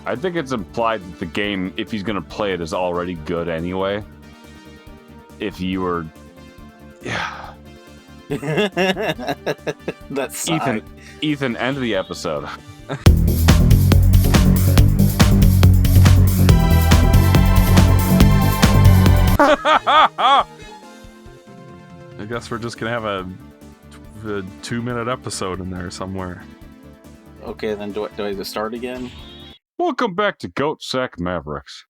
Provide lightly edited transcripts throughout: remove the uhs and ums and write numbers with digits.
I think it's implied that the game, if he's going to play it, is already good anyway. If you were... Yeah. That's Ethan, end of the episode. I guess we're just gonna have a 2-minute episode in there somewhere. Okay, then do I just start again? Welcome back to Goat Sack Mavericks.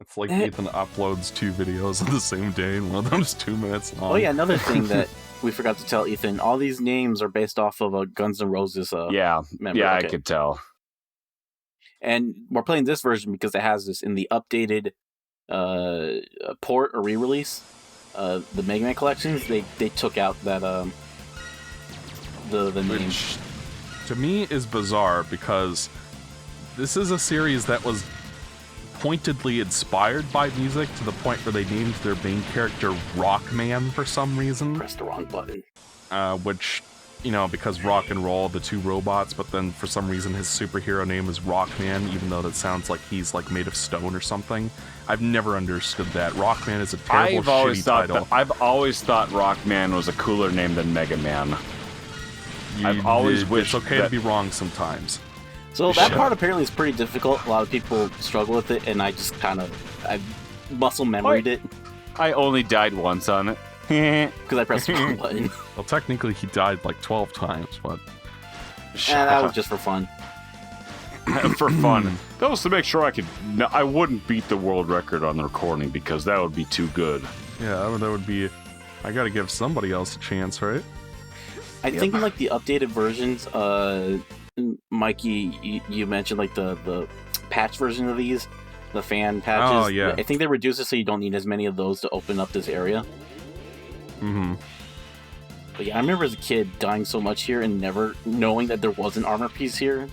It's like Ethan uploads 2 videos on the same day, and one of them is 2 minutes long. Oh yeah, another thing that we forgot to tell Ethan, all these names are based off of a Guns N' Roses member. Yeah, Okay. I could tell. And we're playing this version because it has this in the updated port or re-release. The Mega Man collections, they took out that the name. Which, to me, is bizarre, because this is a series that was pointedly inspired by music to the point where they named their main character Rockman for some reason. Press the wrong button. Which, you know, because rock and roll, the 2 robots, but then for some reason his superhero name is Rockman, even though that sounds like he's like made of stone or something. I've never understood that. Rockman is a terrible, shitty title. I've always thought Rockman was a cooler name than Mega Man. I've always wished it's okay to be wrong sometimes. So that part apparently is pretty difficult. A lot of people struggle with it, and I just I muscle memoried it. I only died once on it. Because I pressed the wrong button. Well, technically he died like 12 times, but... That was just for fun. For fun. That was to make sure I wouldn't beat the world record on the recording, because that would be too good. Yeah, that would be... I gotta give somebody else a chance, right? I think in like the updated versions, Mikey, you mentioned like the patch version of these, the fan patches. Oh, yeah. I think they reduce it so you don't need as many of those to open up this area. Mm-hmm. But yeah, I remember as a kid dying so much here and never knowing that there was an armor piece here.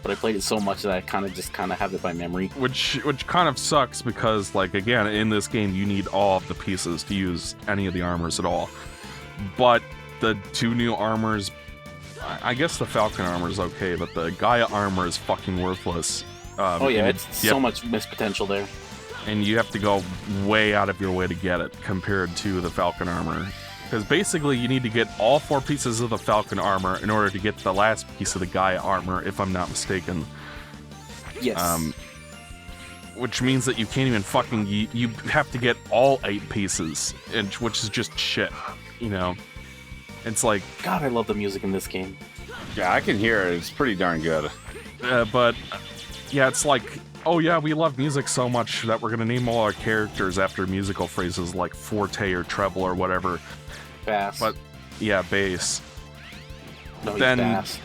But I played it so much that I kind of have it by memory. Which kind of sucks, because, like, again, in this game you need all of the pieces to use any of the armors at all. But the 2 new armors, I guess the Falcon armor is okay, but the Gaia armor is fucking worthless. It's so much missed potential there. And you have to go way out of your way to get it compared to the Falcon armor. Because basically you need to get all 4 pieces of the Falcon armor in order to get the last piece of the Gaia armor, if I'm not mistaken. Yes. Which means that you can't even fucking... You have to get all 8 pieces, which is just shit, you know? It's like... God, I love the music in this game. Yeah, I can hear it. It's pretty darn good. But, yeah, it's like... Oh yeah, we love music so much that we're gonna name all our characters after musical phrases like forte or treble or whatever. Bass. But yeah, bass. No, he's bass.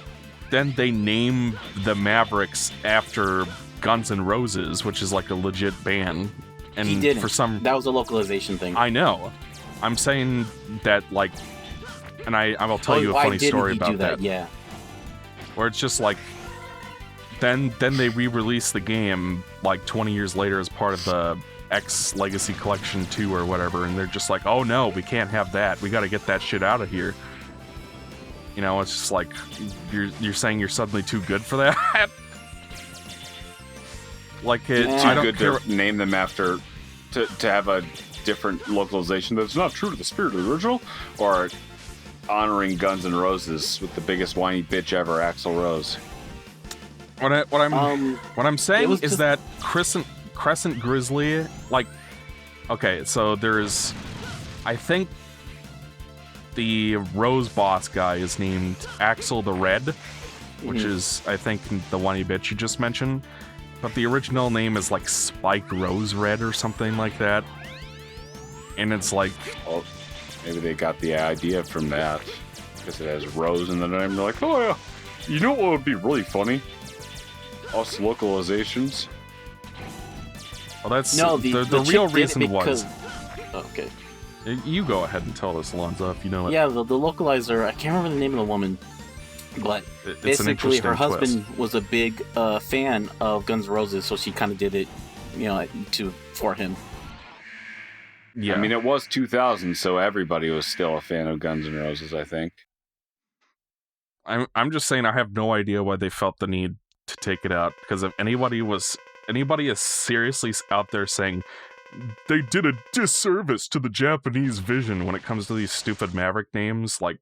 Then they name the Mavericks after Guns N' Roses, which is like a legit band. And he didn't. That was a localization thing. I know. I'm saying that, like, and I will tell you a funny story about that. Yeah. Where it's just like, Then they re-released the game like 20 years later as part of the X Legacy Collection 2 or whatever, and they're just like, oh no, we can't have that. We gotta get that shit out of here. You know, it's just like, you're saying you're suddenly too good for that? Like, it's too good to name them after, to have a different localization that's not true to the spirit of the original, or honoring Guns N' Roses with the biggest whiny bitch ever, Axl Rose. What I'm saying is just... that Crescent Grizzly, like, okay, so there's, I think the Rose Boss guy is named Axel the Red, which is, I think, the whiny bitch you just mentioned, but the original name is like Spike Rose Red or something like that, and it's like... Well, maybe they got the idea from that, because it has Rose in the name. They're like, oh yeah, you know what would be really funny? Us localizations. Well, that's the real reason was. Okay. You go ahead and tell us, Alonzo, if you know it. Yeah, the localizer. I can't remember the name of the woman, but basically her husband was a big fan of Guns N' Roses, so she kind of did it, you know, for him. Yeah, I mean it was 2000, so everybody was still a fan of Guns N' Roses, I think. I'm just saying I have no idea why they felt the need to take it out, because if anybody is seriously out there saying they did a disservice to the Japanese vision when it comes to these stupid Maverick names, like,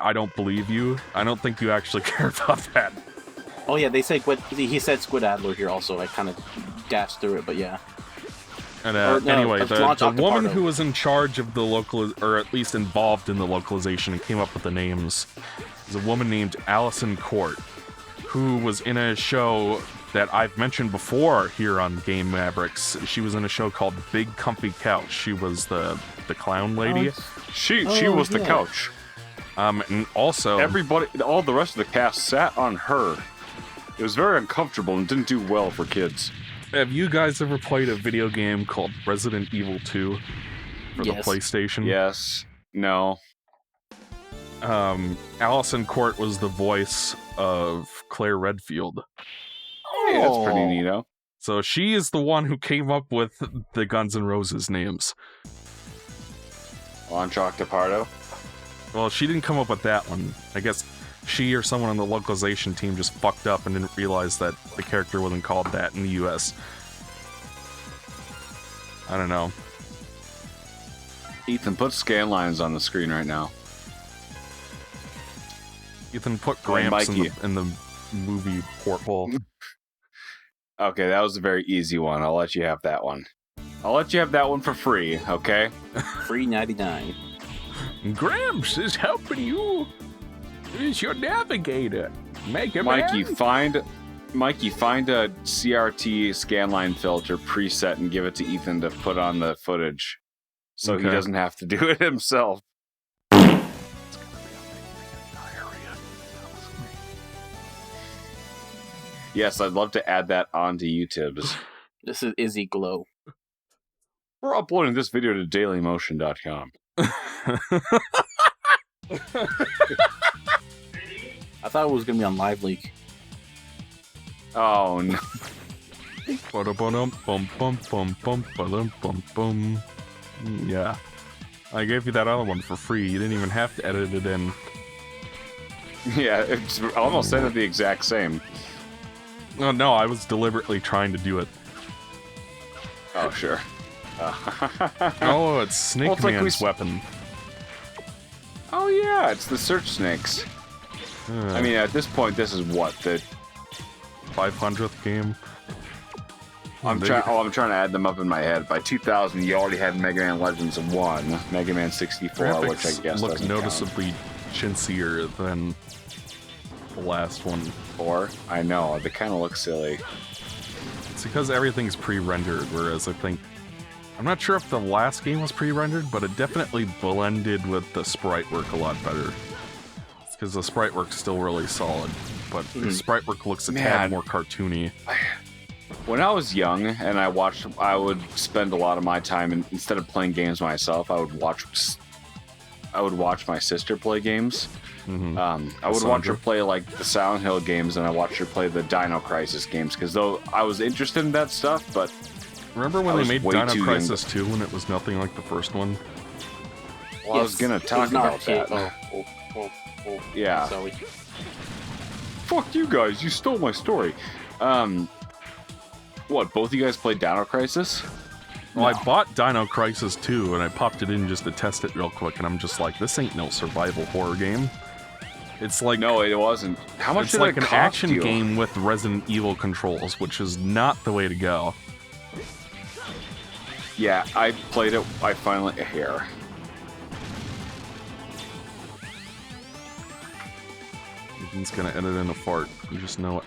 I don't believe you. I don't think you actually care about that. Oh yeah, they say he said Squid Adler here also. I kind of dashed through it, but yeah. And anyway, the woman who was in charge of the local, or at least involved in the localization and came up with the names, is a woman named Allison Court, who was in a show that I've mentioned before here on Game Mavericks. She was in a show called Big Comfy Couch. She was the clown lady. She was the couch. And also everybody, all the rest of the cast sat on her. It was very uncomfortable and didn't do well for kids. Have you guys ever played a video game called Resident Evil 2 for the PlayStation? Yes. No. Allison Court was the voice of Claire Redfield. Hey, that's pretty neato. So she is the one who came up with the Guns N' Roses names. Launch Octopardo? Well, she didn't come up with that one. I guess she or someone on the localization team just fucked up and didn't realize that the character wasn't called that in the US. I don't know. Ethan, put scan lines on the screen right now. Ethan, put Gramps in the movie porthole. Okay, that was a very easy one. I'll let you have that one. I'll let you have that one for free, okay? Free 99. Gramps is helping you. He's your navigator. Make him Mikey, find a CRT scanline filter preset and give it to Ethan to put on the footage, so he doesn't have to do it himself. Yes, I'd love to add that onto YouTube's. This is Izzy Glow. We're uploading this video to dailymotion.com. I thought it was going to be on Live Leak. Oh, no. Yeah. I gave you that other one for free. You didn't even have to edit it in. Yeah, it's almost sounded the exact same. Oh, no, I was deliberately trying to do it. Oh, sure. Oh, it's Snake Man's weapon. Oh, yeah, it's the search snakes. I mean, at this point, this is what, the 500th game? I'm trying to add them up in my head. By 2000, you already had Mega Man Legends 1, Mega Man 64, Graphics which I guess look doesn't noticeably chintzier than the last one. Or I know they kind of look silly. It's because everything's pre-rendered, whereas I think I'm not sure if the last game was pre-rendered, but it definitely blended with the sprite work a lot better. It's because the sprite work's still really solid, but the sprite work looks a tad more cartoony. When I was young and I would spend a lot of my time, and instead of playing games myself, I would watch my sister play games. I would watch her play like the Silent Hill games, and I watched her play the Dino Crisis games, because though I was interested in that stuff, but remember when they made Dino Crisis 2 when it was nothing like the first one? Well, yes, I was gonna talk about that. Yeah. Sorry. Fuck you guys! You stole my story. What? Both of you guys played Dino Crisis? Well, I bought Dino Crisis 2 and I popped it in just to test it real quick, and I'm just like, this ain't no survival horror game. It's like no, it wasn't. How much? It's like an action game with Resident Evil controls, which is not the way to go. Yeah, I played it. I finally here. Ethan's gonna edit in a fart. You just know it.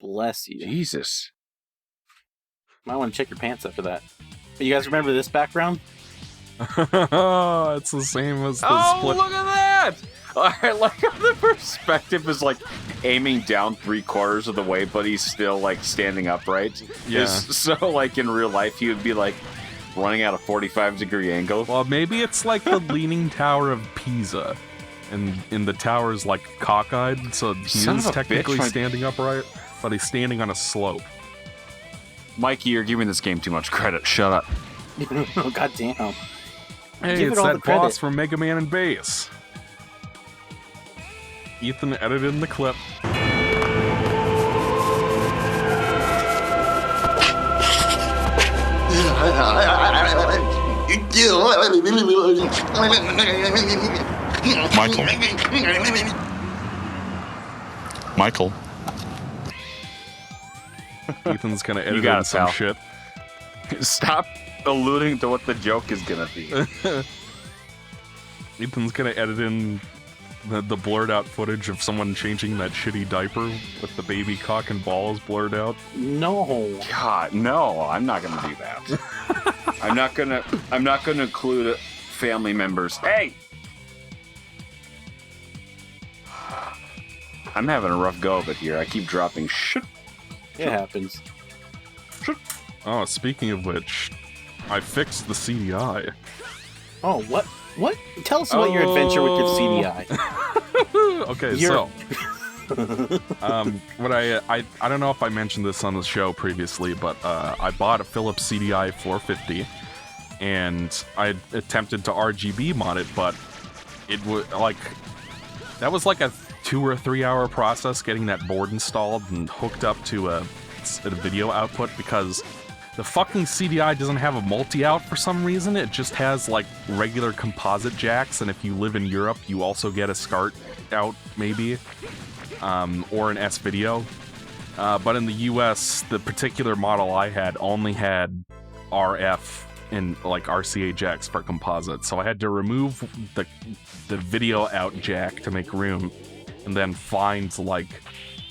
Bless you. Jesus. Might want to check your pants after that. But you guys remember this background? It's the same as the split. Look at that! I like how the perspective is like aiming down 3/4 of the way, but he's still like standing upright. Yeah. So like in real life, he would be like running at a 45-degree angle. Well, maybe it's like the Leaning Tower of Pisa, and the tower's like cockeyed, so he's technically standing upright, but he's standing on a slope. Mikey, you're giving this game too much credit. Shut up. Oh, goddamn. Hey, it's that boss from Mega Man and Bass. Ethan edited in the clip. Michael. Ethan's gonna edit got in it, some pal. shit. Stop alluding to what the joke is gonna be. Ethan's gonna edit in the blurred out footage of someone changing that shitty diaper with the baby cock and balls blurred out. No. God, no, I'm not gonna do that. I'm not gonna include family members. Hey! I'm having a rough go of it here. I keep dropping shit. It happens. Oh, speaking of which, I fixed the CDI. Oh, what? What? Tell us about your adventure with your CDI. Okay, so what I don't know if I mentioned this on the show previously, but I bought a Phillips CDi 450, and I attempted to RGB mod it, but it was that was like a 2 or 3 hour process getting that board installed and hooked up to a video output, because the fucking CDI doesn't have a multi-out for some reason. It just has like regular composite jacks, and if you live in Europe, you also get a SCART out maybe, or an S-Video. But in the US, the particular model I had only had RF and like RCA jacks for composite, so I had to remove the video out jack to make room, and then find like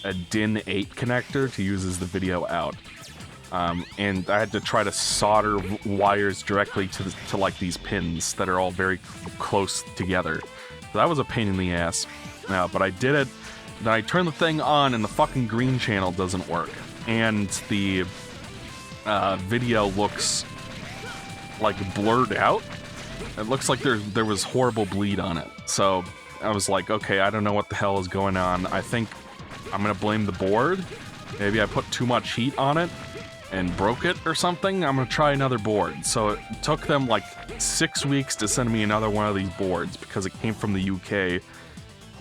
a DIN 8 connector to use as the video out. And I had to try to solder wires directly to like these pins that are all very close together. So that was a pain in the ass. But I did it. Then I turned the thing on and the fucking green channel doesn't work. And the video looks like blurred out. It looks like there was horrible bleed on it. So I was like, okay, I don't know what the hell is going on. I think I'm gonna blame the board. Maybe I put too much heat on it and broke it or something. I'm gonna try another board. So it took them like 6 weeks to send me another one of these boards because it came from the UK,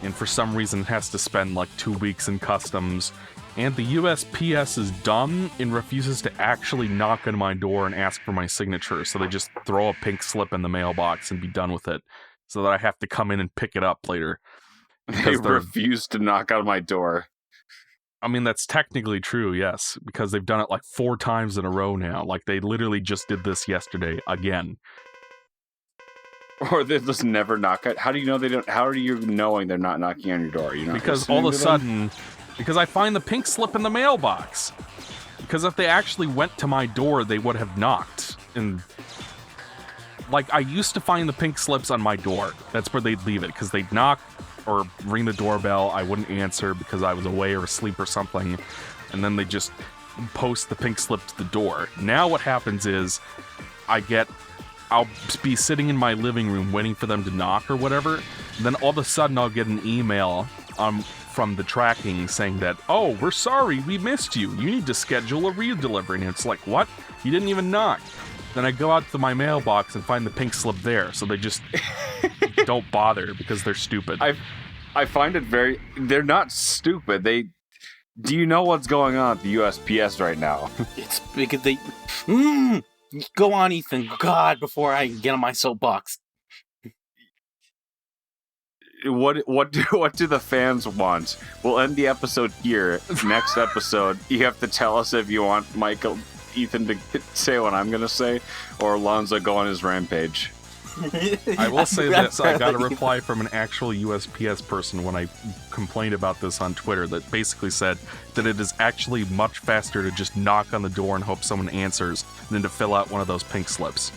and for some reason it has to spend like 2 weeks in customs. And the USPS is dumb and refuses to actually knock on my door and ask for my signature, so they just throw a pink slip in the mailbox and be done with it, so that I have to come in and pick it up later. They refuse to knock on my door. I mean, that's technically true, yes, because they've done it like 4 times in a row now. Like, they literally just did this yesterday, again. Or they just never knock on. How do you know they don't? How are you knowing they're not knocking on your door? You're not because all of a sudden, because I find the pink slip in the mailbox. Because if they actually went to my door, they would have knocked. And like, I used to find the pink slips on my door. That's where they'd leave it, because they'd knock or ring the doorbell. I wouldn't answer because I was away or asleep or something, and then they just post the pink slip to the door. Now what happens is I'll be sitting in my living room waiting for them to knock or whatever, and then all of a sudden I'll get an email from the tracking saying that, oh, we're sorry, we missed you. You need to schedule a redelivery. And it's like, what? You didn't even knock. Then I go out to my mailbox and find the pink slip there, so they just don't bother because they're stupid. I find it very... They're not stupid. Do you know what's going on at the USPS right now? It's because they... Go on, Ethan. God, before I get on my soapbox. What do the fans want? We'll end the episode here. Next episode, you have to tell us if you want Ethan to say what I'm going to say, or Alonzo go on his rampage. I will say this, I got a reply from an actual USPS person when I complained about this on Twitter that basically said that it is actually much faster to just knock on the door and hope someone answers than to fill out one of those pink slips.